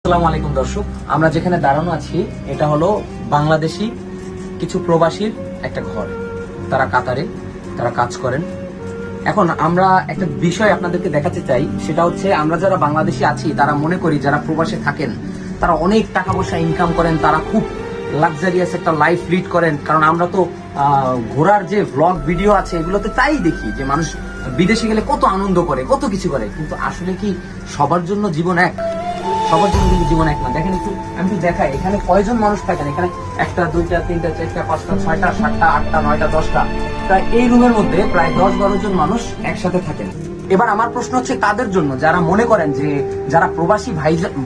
আসসালামু আলাইকুম দর্শক, আমরা যেখানে দাঁড়ানো আছি এটা হলো বাংলাদেশি কিছু প্রবাসীর একটা ঘর। তারা কাতারে তারা কাজ করেন। এখন আমরা একটা বিষয় আপনাদেরকে দেখাতে চাই, সেটা হচ্ছে আমরা যারা বাংলাদেশি আছি তারা মনে করি যারা প্রবাসে থাকেন তারা অনেক টাকা পয়সা ইনকাম করেন, তারা খুব লাক্সারিয়াস একটা লাইফ লিড করেন। কারণ আমরা তো ঘোরার যে ভ্লগ ভিডিও আছে এগুলোতে তাই দেখি যে মানুষ বিদেশে গেলে কত আনন্দ করে, কত কিছু করে। কিন্তু আসলে কি সবার জন্য জীবন এক? সবার জন্য কিন্তু জীবন এক না। দেখেন একটু, আমি একটু দেখাই এখানে কয়জন মানুষ থাকেন। এখানে একটা, দুইটা, তিনটা, চারটা, পাঁচটা, ছয়টা, সাতটা, আটটা, নয়টা, 10টা, প্রায় এই রুমের মধ্যে প্রায় 10-12 জন মানুষ একসাথে থাকেন। এবার আমার প্রশ্ন হচ্ছে তাদের জন্য যারা মনে করেন যে যারা প্রবাসী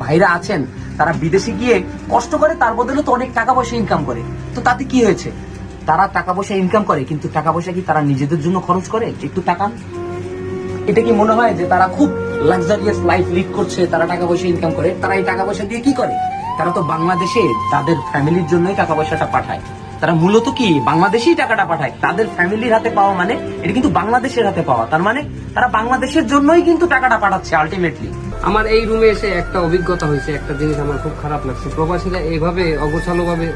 ভাইরা আছেন তারা বিদেশে গিয়ে কষ্ট করে, তার বদলে তো অনেক টাকা পয়সা ইনকাম করে। তো তাতে কি হয়েছে? তারা টাকা পয়সা ইনকাম করে, কিন্তু টাকা পয়সা কি তারা নিজেদের জন্য খরচ করে? একটু তাকান। এটা কি মনে হয় যে তারা খুব লাক্সারিয়াস লাইফ লিড করছে, তারা টাকা পয়সা ইনকাম করে? তারা এই টাকা পয়সা দিয়ে কি করে? তারা তো বাংলাদেশে তাদের ফ্যামিলির জন্যই টাকা পয়সাটা পাঠায়। তারা মূলত কি বাংলাদেশেই টাকাটা পাঠায়, তাদের ফ্যামিলির হাতে পাওয়া মানে এটা কিন্তু বাংলাদেশের হাতে পাওয়া। তার মানে তারা বাংলাদেশের জন্যই কিন্তু টাকাটা পাঠাচ্ছে আলটিমেটলি। আমার এই রুমে এসে একটা অভিজ্ঞতা হয়েছে, একটা জিনিস আমার খুব খারাপ লাগছে। প্রবাসীরা এইভাবে অগোছালো ভাবে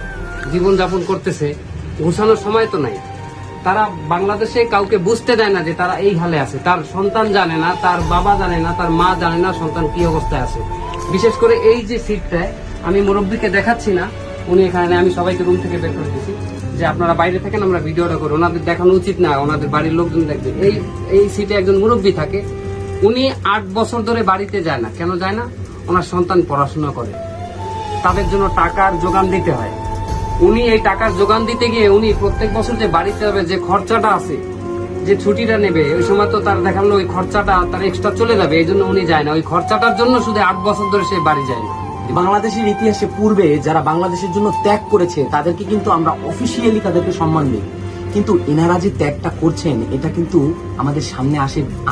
জীবনযাপন করতেছে, গোছানোর সময় তো নাই। তারা বাংলাদেশে কাউকে বুঝতে দেয় না যে তারা এই হালে আছে। তার সন্তান জানে না, তার বাবা জানে না, তার মা জানে না সন্তান কি অবস্থায় আছে। বিশেষ করে এই যে সিটটায় আমি মুরব্বীকে দেখাচ্ছি না, উনি এখানে, আমি সবাইকে রুম থেকে বের করে দিচ্ছি যে আপনারা বাইরে থাকেন, আমরা ভিডিওটা করি। ওনাদের দেখানো উচিত না, ওনাদের বাড়ির লোকজন দেখবে। এই সিটে একজন মুরব্বী থাকে, উনি 8 বছর ধরে বাড়িতে যায় না। কেন যায় না? ওনার সন্তান পড়াশোনা করে, তাদের জন্য টাকার যোগান দিতে হয়। উনি এই টাকার যোগান দিতে গিয়ে উনি প্রত্যেক বছর যে বাড়িতে যাবে, যে খরচাটা আছে, যে ছুটিটা নেবে, ওই সময় তো তার দেখানো ওই খরচাটা তার এক্সট্রা চলে যাবে। এই জন্য উনি যায় না, ওই খরচাটার জন্য শুধু 8 বছর ধরে সে বাড়ি যায় না। বাংলাদেশের ইতিহাসে পূর্বে যারা বাংলাদেশের জন্য ত্যাগ করেছে তাদেরকে কিন্তু আমরা অফিসিয়ালি তাদেরকে সম্মান দিই, কিন্তু এনারা যে ত্যাগটা করছেন এটা কিন্তু আমাদের সামনে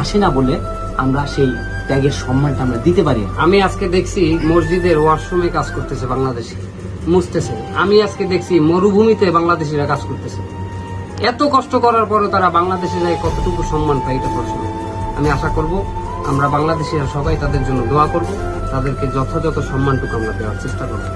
আসে না বলে আমরা সেই ত্যাগের সম্মানটা আমরা দিতে পারি। আমি আজকে দেখছি মসজিদের ওয়াশরুমে কাজ করতেছে বাংলাদেশি, মুছতেছে। আমি আজকে দেখছি মরুভূমিতে বাংলাদেশিরা কাজ করতেছে। এত কষ্ট করার পরে তারা বাংলাদেশে যায় কতটুকু সম্মান পায়, এটা প্রশ্ন। আমি আশা করব আমরা বাংলাদেশিরা সবাই তাদের জন্য দোয়া করব, তাদেরকে যথাযথ সম্মানটুকু আমরা দেওয়ার চেষ্টা করবো।